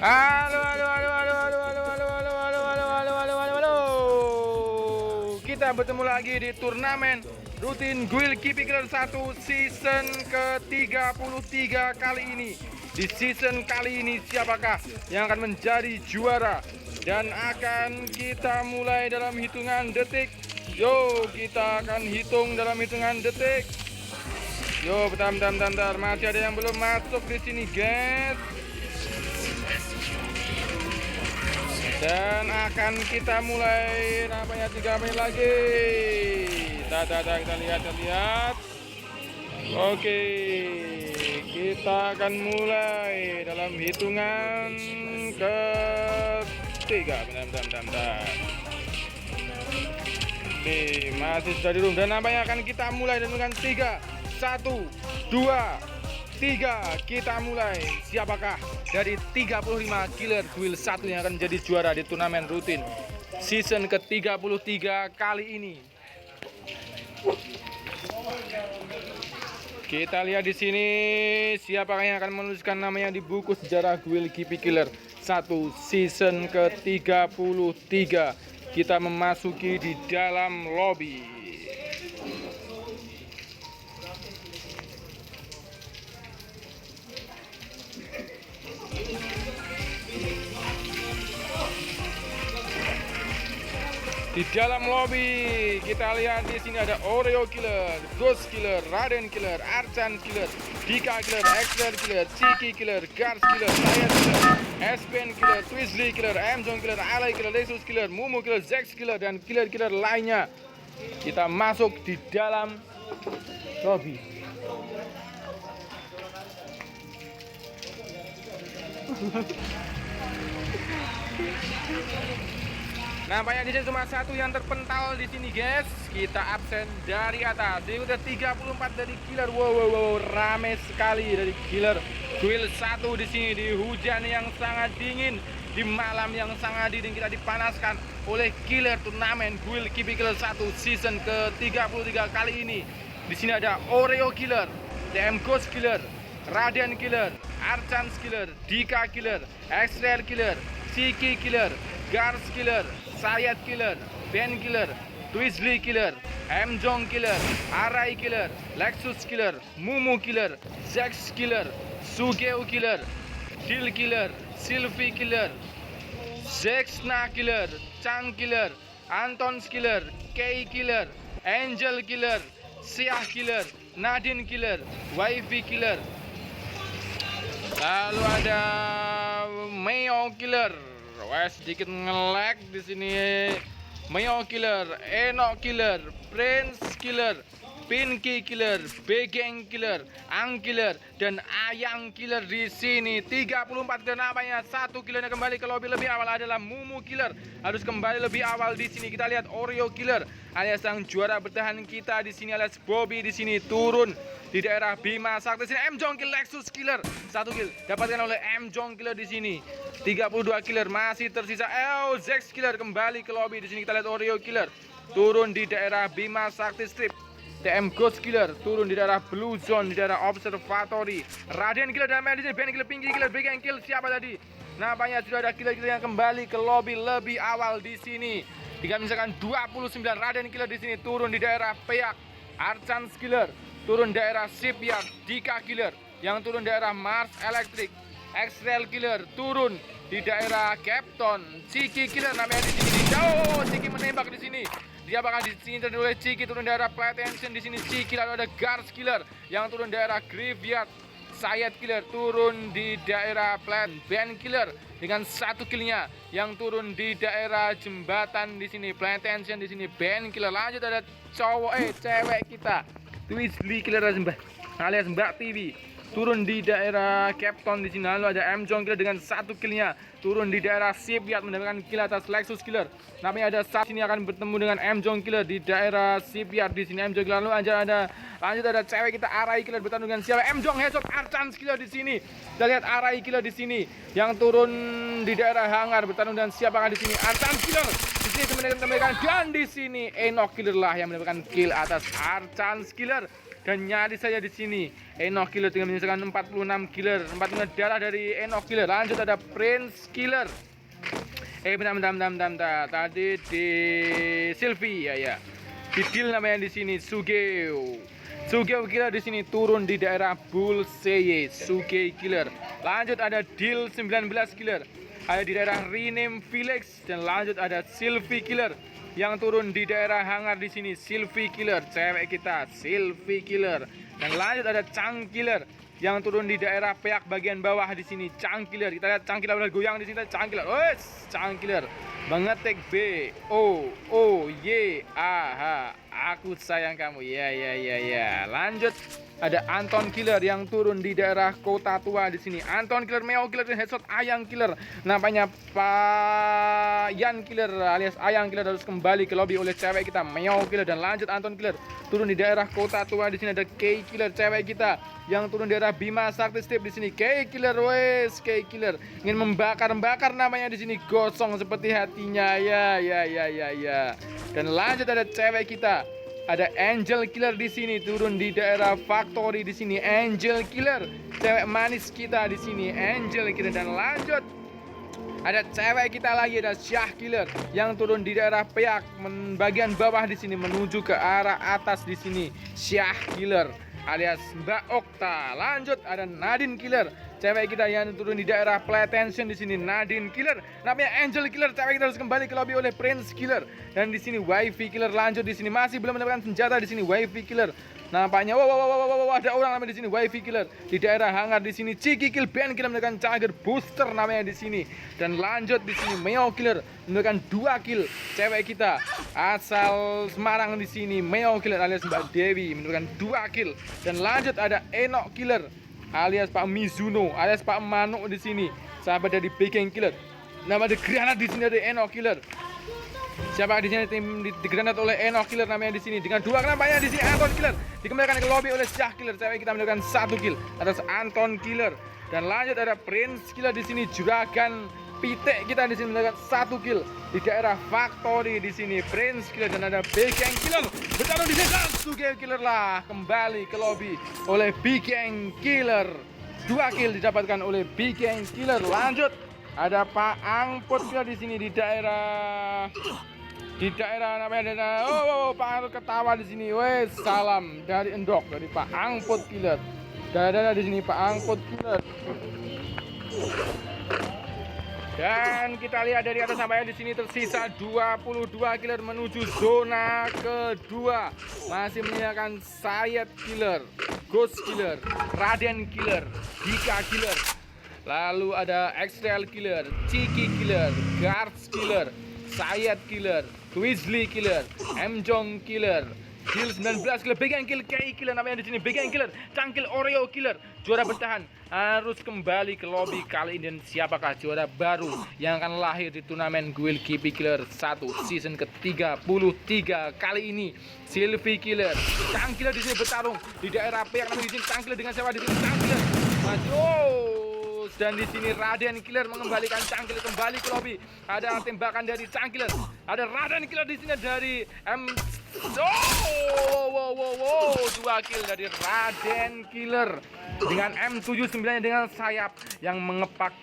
Halo, halo, halo, halo, halo, halo, halo, halo, halo, halo, halo, halo, halo, halo. Kita bertemu lagi di turnamen rutin Guild Keeping Killer 1 season ke-33 kali ini. Di season kali ini siapakah yang akan menjadi juara? Dan akan kita mulai dalam hitungan detik. Yo, kita akan hitung dalam hitungan detik. Yo, bentar, masih ada yang belum masuk di sini, guys. Dan akan kita mulai nampaknya 3 menit lagi. Kita lihat. Oke, kita akan mulai dalam hitungan ketiga. Bentar. Oke, masih sudah di room dan nampaknya akan kita mulai dengan 3, 1, 2, 3. Kita mulai. Siapakah dari 35 killer Guild 1 yang akan menjadi juara di turnamen rutin season ke-33 kali ini? Kita lihat di sini siapakah yang akan menuliskan namanya di buku sejarah Guild Keeping Killer 1 season ke-33. Kita memasuki di dalam lobby. Di dalam lobby kita lihat di sini ada Oreo Killer, Ghost Killer, Raden Killer, Archan Killer, Dika Killer, Exler Killer, Chiki Killer, Gars Killer, Sayat Killer, Espen Killer, Twizzly Killer, Amzon Killer, Alay Killer, Lexus Killer, Mumu Killer, Zex Killer, dan killer-killer lainnya. Kita masuk di dalam lobby. Nampaknya di sini cuma satu yang terpental di sini, guys. Kita absen dari atas. Ini udah 34 dari killer. Wow, rame sekali dari killer Guild 1 di sini di hujan yang sangat dingin, di malam yang sangat dingin. Kita dipanaskan oleh killer turnamen Guild Keeping Killer 1 season ke-33 kali ini. Di sini ada Oreo Killer, TM Ghost Killer, Raden Killer, Archan Killer, Dika Killer, Exler Killer, Chiki Killer, Gars Killer, Sayat Killer, Ben Killer, Twizzly Killer, Amjong Killer, Arai Killer, Lexus Killer, Mumu Killer, Zex Killer, Sugeo Killer, Dil Killer, Sylvie Killer, Zexna Killer, Chang Killer, Anton Killer, Kay Killer, Angel Killer, Siah Killer, Nadine Killer, Wifi Killer. Lalu ada Meo Killer. Wah, sedikit nge-lag di sini. Meo Killer, Enoch Killer, Prince Killer, Pinky Killer, Begeng Killer, Ang Killer, dan Ayang Killer di sini. 34 dan namanya satu killernya kembali ke lobby lebih awal adalah Mumu Killer. Harus kembali lebih awal di sini. Kita lihat Oreo Killer alias sang juara bertahan kita di sini alias Bobby di sini turun di daerah Bima Sakti. Sini Amjong Kill, Lexus Killer 1 kill dapatkan oleh Amjong Killer di sini. 32 killer masih tersisa. Zex Killer kembali ke lobby di sini. Kita lihat Oreo Killer turun di daerah Bima Sakti Strip. TM Ghost Killer turun di daerah Blue Zone, di daerah Observatory. Raden Killer dan di sini. Ben Killer, Pinky Killer, Begeng Kill. Siapa tadi? Nampaknya sudah ada killer-killer yang kembali ke lobby lebih awal di sini. Jika misalkan 29 Raden Killer di sini turun di daerah Peak. Archan Killer turun daerah Shipyard. Dika Killer yang turun daerah Mars Electric. Exrail Killer turun di daerah Capton. Chiki Killer namanya di sini. Jauh, Chiki menembak di sini. Dia bakal disinter oleh Chiki turun daerah Play Tension di sini. Chiki lalu ada Gars Killer yang turun daerah Graveyard. Sayat Killer turun di daerah Plant. Ben Killer dengan 1 killnya yang turun di daerah jembatan di sini. Play Tension di sini. Ben Killer. Lanjut ada cewek kita. Twizzly Killer alias Mbak TV turun di daerah Capton di sini. Lalu ada Amjong Killer dengan 1 killnya turun di daerah Shipyard mendapatkan kill atas Lexus Killer. Namanya ada saat ini akan bertemu dengan Amjong Killer di daerah Shipyard di sini. Amjong Killer. Lalu lanjut ada cewek kita Arai Killer bertanding dengan siapa? Amjong Headshot Archan Killer di sini. Kita lihat Arai Killer di sini yang turun di daerah hangar bertanding dengan siapa di sini? Archan Killer. Di sini teman-teman dan di sini Enoch Killer lah yang mendapatkan kill atas Archan Killer. dan nyaris saja di sini Enoch Killer dengan menyisakan 46 killer, 45 darah dari Enoch Killer. Lanjut ada Prince Killer. Bentar. Tadi di Sylvie ya. Di deal namanya di sini Sugeo Killer di sini turun di daerah Bullseye. Sugeo Killer. Lanjut ada deal 19 Killer. Ada di daerah Rename Village, dan lanjut ada Sylvie Killer yang turun di daerah hangar di sini. Sylvie Killer, cewek kita, Sylvie Killer. Dan lanjut ada Chang Killer yang turun di daerah peak bagian bawah di sini. Chang Killer, kita lihat Chang Killer udah goyang di sini. Chang Killer, Chang Killer mengetik BOOYAH, aku sayang kamu. Ya. Lanjut ada Anton Killer yang turun di daerah Kota Tua di sini. Anton Killer, Meo Killer, dan Headshot Ayang Killer. Nampaknya Pak Yan Killer alias Ayang Killer harus kembali ke lobby oleh cewek kita Meo Killer. Dan lanjut Anton Killer turun di daerah Kota Tua di sini. Ada K Killer, cewek kita yang turun di daerah Bima Sakti Step di sini. K Killer, K Killer ingin membakar namanya di sini, gosong seperti hatinya. Ya. Dan lanjut ada cewek kita. Ada Angel Killer di sini turun di daerah Factory di sini. Angel Killer, cewek manis kita di sini. Angel Killer. Dan lanjut ada cewek kita lagi, ada Syah Killer yang turun di daerah Peak bagian bawah di sini menuju ke arah atas di sini. Syah Killer alias Mbak Okta. Lanjut ada Nadine Killer, cewek kita yang turun di daerah Playtension di sini. Nadine Killer, namanya Angel Killer, cewek kita harus kembali ke lobby oleh Prince Killer. Dan di sini Wifi Killer lanjut di sini, masih belum mendapatkan senjata di sini. Wifi Killer nampaknya ada orang namanya di sini. Wifi Killer di daerah hangar di sini. Ciki Kill Ben Killer mendapatkan Charger Booster namanya di sini. Dan lanjut di sini Meo Killer mendapatkan 2 kill, cewek kita asal Semarang di sini. Meo Killer alias Mbak Dewi mendapatkan 2 kill. Dan lanjut ada Enoch Killer alias Pak Mizuno alias Pak Mano di sini, sahabat dari Baking Killer. Nama ada granat di sini dari Enoch Killer. Siapa di sini tim digranat oleh Enoch Killer namanya di sini dengan 2 nampaknya di sini. Anton Killer dikembalikan ke lobby oleh Syah Killer, cewek kita mendapatkan 1 kill atas Anton Killer. Dan lanjut ada Prince Killer di sini, juragan Pitek kita di sini mendapatkan 1 kill di daerah Factory di sini. Prince Killer. Dan ada Baking Killer bertarung di sini. Sugeo Killer lah kembali ke lobby oleh Baking Killer. 2 kill didapatkan oleh Baking Killer. Lanjut ada Pak Angput Killer di sini di daerah namanya Pak Angput ketawa di sini. Salam dari Endok dari Pak Angput Killer. Ada di sini Pak Angput Killer. Dan kita lihat dari atas sampai di sini tersisa 22 killer menuju zona kedua. Masih menyiapkan Sayed Killer, Ghost Killer, Raden Killer, Dika Killer. Lalu ada Extrail Killer, Ciki Killer, Guards Killer, Sayed Killer, Weasley Killer, Mjong Killer, Kill 19 killer, Bagang Kill, K Killer namanya di sini. Bagang Killer, Cangkil Oreo Killer. Juara bertahan harus kembali ke lobby kali ini. Dan siapakah juara baru yang akan lahir di turnamen Guild KP Killer 1 season ke-33 kali ini? Sylvie Killer, Cangkil di sini bertarung di daerah P yang namanya di sini. Cangkil dengan siapa di sini? Cangkil masih dan di sini Raden Killer mengembalikan Cangkil kembali ke lobby. Ada tembakan dari Cangkil. Ada Raden Killer di sini dari wow, 2 kill dari Raden Killer dengan M79 dengan sayap yang mengepak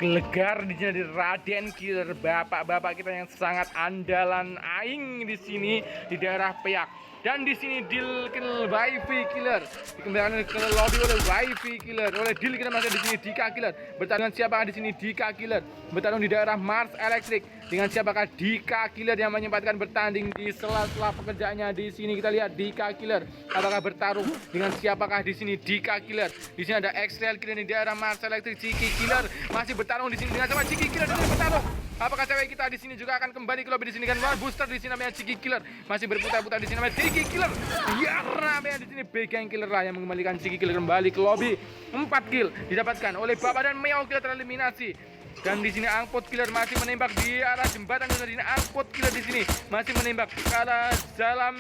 gelegar di sini dari Raden Killer. Bapak-bapak kita yang sangat andalan aing di sini di daerah Peak. Dan di sini Deal Kill Wifi Killer dikembalikan ke lobby oleh Wifi Killer. Oleh Deal Killer masih di sini Dika Killer. Bertarung siapa di sini? Dika Killer. Bertarung di daerah Mars Electric dengan siapakah? Dika Killer yang menyempatkan bertanding di sela-sela pekerjaannya di sini. Kita lihat Dika Killer apakah bertarung dengan siapakah di sini? Dika Killer. Di sini ada Extrail Killer di daerah Mars Electric. Ciki Killer masih bertarung di sini dengan siapa? Ciki Killer di sini bertarung. Apakah cewek kita di sini juga akan kembali ke lobby di sini kan? Wah, booster di sini namanya Ciki Killer masih berputar-putar di sini namanya Ciki Killer. Ya, namanya di sini Bagang Killer lah yang mengembalikan Ciki Killer kembali ke lobby. 4 kill didapatkan oleh Bapak dan Meo Killer tereliminasi. Dan di sini Angput Killer masih menembak di arah jembatan. Dan di sini Angput Killer di sini masih menembak ke arah jalan.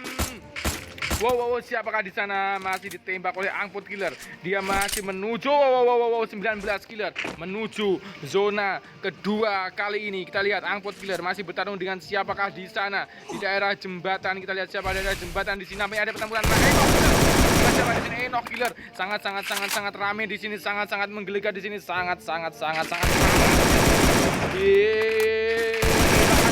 Wow, siapakah di sana masih ditembak oleh Angput Killer? Dia masih menuju 19 killer menuju zona kedua kali ini. Kita lihat Angput Killer masih bertarung dengan siapakah di sana di daerah jembatan. Kita lihat siapa di daerah jembatan di sini. Namanya ada pertempuran siapa di sini? Enoch Killer. Sangat rame di sini, sangat menggelikan di sini, sangat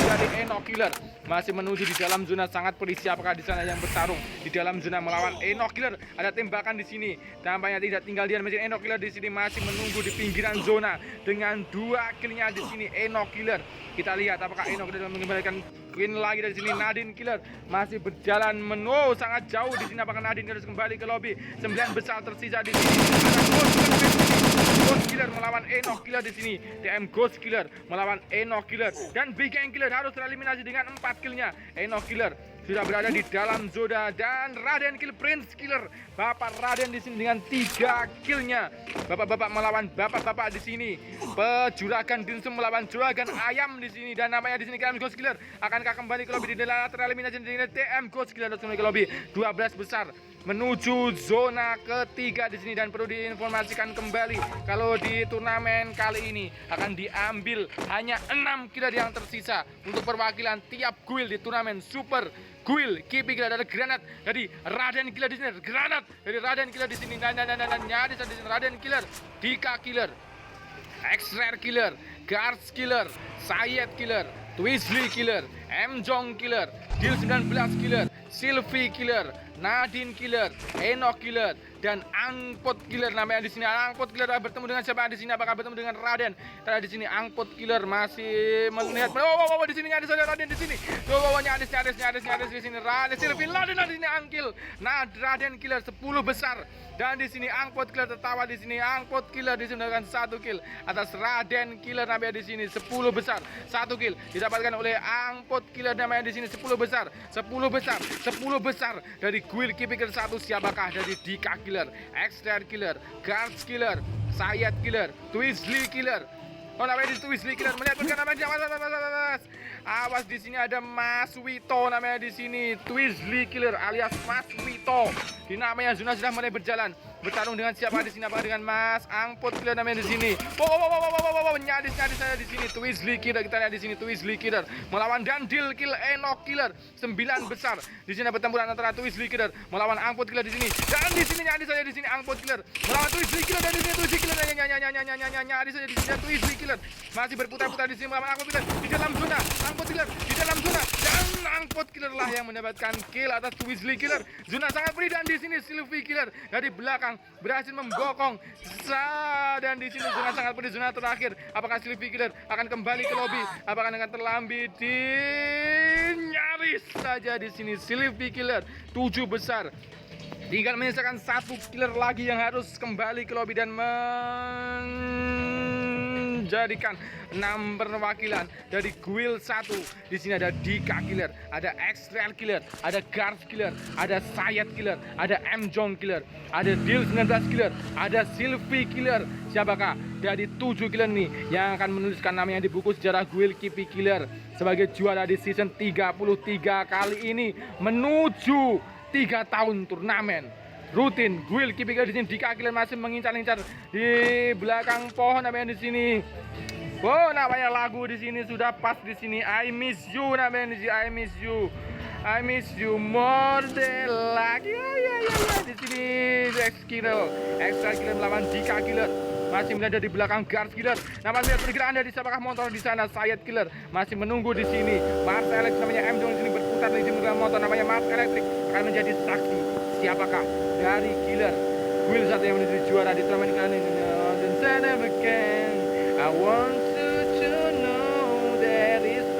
dari Enoch Killer masih menuju di dalam zona. Sangat berisi apakah di sana yang bertarung di dalam zona melawan Enoch Killer. Ada tembakan di sini. Tampaknya tidak tinggal diam mesin Enoch Killer di sini masih menunggu di pinggiran zona dengan 2 killnya di sini Enoch Killer. Kita lihat apakah Enoch Killer mengembalikan Queen lagi dari sini. Nadine Killer masih berjalan sangat jauh di sini. Apakah Nadine harus kembali ke lobby? 9 besar tersisa di sini. Ada Ghost Killer melawan Enoch Killer di sini. TM Ghost Killer melawan Enoch Killer dan Big Gang Killer harus tereliminasi dengan 4 killnya. Enoch Killer sudah berada di dalam zona dan Raden Kill Prince Killer. Bapak Raden di sini dengan 3 killnya. Bapak-bapak melawan bapak-bapak di sini. Pejuragan Dinsum melawan juragan ayam di sini dan namanya di sini TM Ghost Killer. Akankah kembali ke lobby di dalam tereliminasi dengan TM Ghost Killer harus kembali ke lobby. 12 besar menuju zona ketiga di sini dan perlu diinformasikan kembali kalau di turnamen kali ini akan diambil hanya 6 killer yang tersisa untuk perwakilan tiap guild di turnamen Super Guild Kipi Killer. Ada granat dari Raden Killer di sini, granat dari Raden Killer di sini, dan nyaris di sini Raden Killer, Dika Killer, X-Rare Killer, Guards Killer, Sayed Killer, Twizzly Killer, M-Jong Killer, Dil 19 Killer, Sylvie Killer, Nadine Killer, Enoch Killer, dan Angpot Killer. Namanya di sini Angpot Killer bertemu dengan siapa di sini? Apakah bertemu dengan Raden? Karena di sini Angpot Killer masih melihat. Di sini ada saja Raden di sini. Nyaris di sini Raden Sylvie Raden di sini Angkil. Nah, Raden Killer 10 besar. Dan di sini Angpot Killer tertawa di sini. Angpot Killer di sini dengan 1 kill atas Raden Killer. Namanya di sini 10 besar. 1 kill didapatkan oleh Angpot Killer. Namanya di sini 10 besar dari Guild Kipi Killer 1. Siapakah? Dari Dika Killer, X-Rare Killer, Guards Killer, Sayed Killer, Twizzly Killer. Oh, namanya di Twizzly Killer. Melihat bukan namanya. Awas di sini ada Mas Wito namanya di sini. Twizzly Killer alias Mas Wito. Di namanya zona sudah mulai bertarung dengan siapa di sini? Apa dengan Mas Angpot Killer namanya di sini. Nyaris saya di sini. Twizzly Killer, kita lihat di sini Twizzly Killer melawan Dandil Kill Enoch Killer 9 besar. Di sini pertempuran antara Twizzly Killer melawan Angpot Killer di sini. Dan di sini nyaris saja di sini Angpot Killer melawan Twizzly Killer, dan di sini Twizzly Killer nyaris saja di sini Twizzly Killer masih berputar-putar di sini melawan Angpot Killer di dalam zona. Angpot Killer di dalam zona dan Angpot Killer lah yang mendapatkan kill atas Twizzly Killer. Zona sangat pedih dan di sini Sylvie Killer dari belakang berhasil membokong dan di sini zona sangat pedih, zona terakhir. Apakah Sylvie Killer akan kembali ke lobby? Apakah akan terlambat di nyaris saja di sini Sylvie Killer 7 besar. Tinggal menyisakan 1 killer lagi yang harus kembali ke lobby dan menjadikan 6 perwakilan dari Guild 1. Di sini ada Dika Killer, ada X-Rare Killer, ada Guards Killer, ada Sayed Killer, ada M-Jong Killer, ada Dil 19 Killer, ada Sylvie Killer. Siapakah dari 7 killer nih yang akan menuliskan namanya di buku sejarah Guild Kipi Killer sebagai juara di season 33 kali ini menuju 3 tahun turnamen rutin Guild Kipi Killer. Di sini Dika Killer masih mengincar-incar di belakang pohon namanya di sini. Namanya lagu di sini sudah pas di sini. I miss you namanya di sini. I miss you more than like. Di sini X-Rare Killer melawan Dika Killer masih berada di belakang Guards Killer. Namanya perkiraan dari siapakah motor di sana? Sayed Killer masih menunggu di sini. Mars Electric namanya M-Jong di sini berputar di sini dengan motor namanya Mars Electric akan menjadi saksi siapakah dari killer Guild 1 yang menjadi juara di turnamen kali ini. I want you to know that it's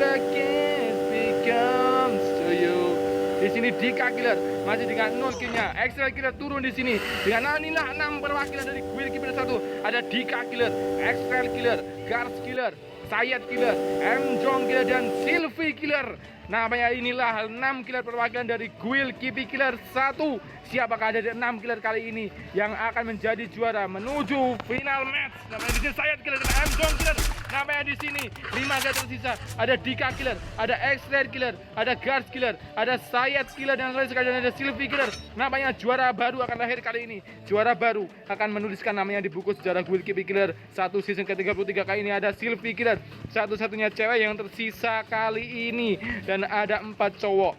becomes to you. Di sini Dika Killer masih dengan 0 killnya. X-Rare Killer turun di sini dengan inilah 6 perwakilan dari Guild Kipi 1. Ada Dika Killer, X-Rare Killer, Guards Killer, Sayed Killer, M-Jong Killer, dan Sylvie Killer. Namanya inilah 6 killer perwakilan dari Guild Kipi Killer 1. Siapakah dari 6 killer kali ini yang akan menjadi juara menuju final match? Namanya di sini Sayed Killer dan M-Jong Killer. Namanya di sini 5 killer tersisa. Ada Dika Killer, ada X-Rare Killer, ada Guards Killer, ada Sayed Killer, dan sekalian ada Sylvie Killer. Namanya juara baru akan lahir kali ini. Juara baru akan menuliskan namanya di buku sejarah Guild Kipi Killer 1 season ke-33 kali ini. Ada Sylvie Killer, satu-satunya cewek yang tersisa kali ini, dan ada 4 cowok.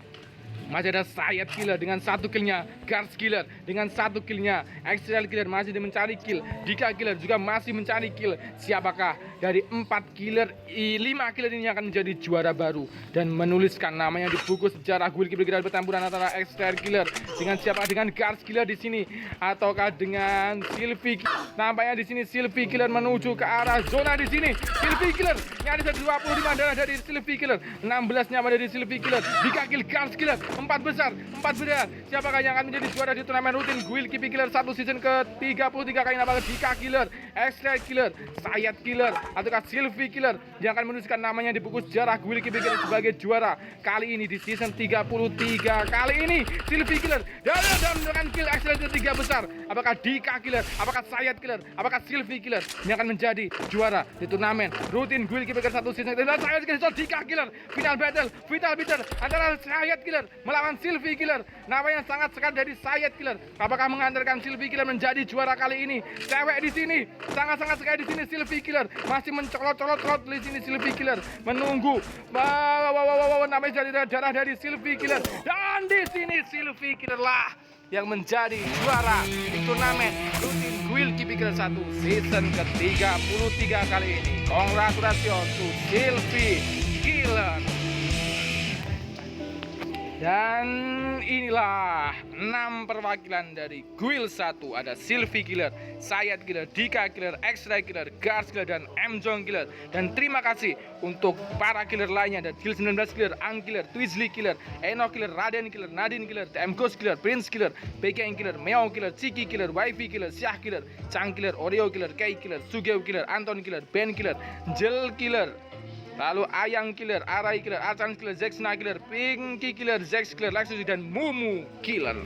Masih ada Sayat Killer dengan 1 killnya, Guards Killer dengan 1 killnya, Extrail Killer masih mencari kill, Dika Killer juga masih mencari kill. Siapakah dari 4 killer, 5 killer ini akan menjadi juara baru dan menuliskan namanya di buku sejarah Guild Keeper Killer pertempuran antara Extrail Killer dengan siapa, dengan Guards Killer di sini ataukah dengan Sylvie? Nampaknya di sini Sylvie Killer menuju ke arah zona di sini. Sylvie Killer nyaris 25 darah dari Sylvie Killer, 16 nyawa dari Sylvie Killer, Dika Kill, Guards Killer 4 besar. Siapakah yang akan menjadi juara di turnamen rutin Guild Keeper Killer 1 season ke-33 kali ini? Apakah Dika Killer, Extrail Killer, Sayat Killer, ataukah Sylvie Killer yang akan menuliskan namanya di buku sejarah Guild Keeper Killer sebagai juara kali ini di season 33 kali ini? Sylvie Killer dengan kill Extrail 3 besar. Apakah Dika Killer, apakah Sayat Killer, apakah Sylvie Killer yang akan menjadi juara di turnamen rutin Guild Keeper Killer 1 season? Dan Sayat Killer, Dika Killer, final battle antara Sayat Killer melawan Sylvie Killer. Namanya sangat sekali dari Sayat Killer. Apakah mengantarkan Sylvie Killer menjadi juara kali ini? Cewek di sini sangat sekali di sini. Sylvie Killer masih mencolot di sini. Sylvie Killer menunggu. Namanya jadi darah dari Sylvie Killer. Dan di sini Sylvie Killer lah yang menjadi juara di turnamen rutin Guild Keeper Killer 1 season ke-33 kali ini. Congratulations to Sylvie Killer. Dan inilah 6 perwakilan dari Guild 1. Ada Sylvie Killer, Sayat Killer, Dika Killer, Extra Killer, Guards Killer, dan M-Jong Killer. Dan terima kasih untuk para killer lainnya. Ada Guild 19 Killer, Ang Killer, Twizzly Killer, Enoch Killer, Raden Killer, Nadine Killer, TM Ghost Killer, Prince Killer, PKN Killer, Meow Killer, Chiki Killer, Wifi Killer, Syah Killer, Chang Killer, Oreo Killer, Kei Killer, Sugeo Killer, Anton Killer, Ben Killer, Jel Killer, lalu Ayang Killer, Arai Killer, Archan Killer, Zexna Killer, Pinky Killer, Zex Killer, Lexus, dan Mumu Killer.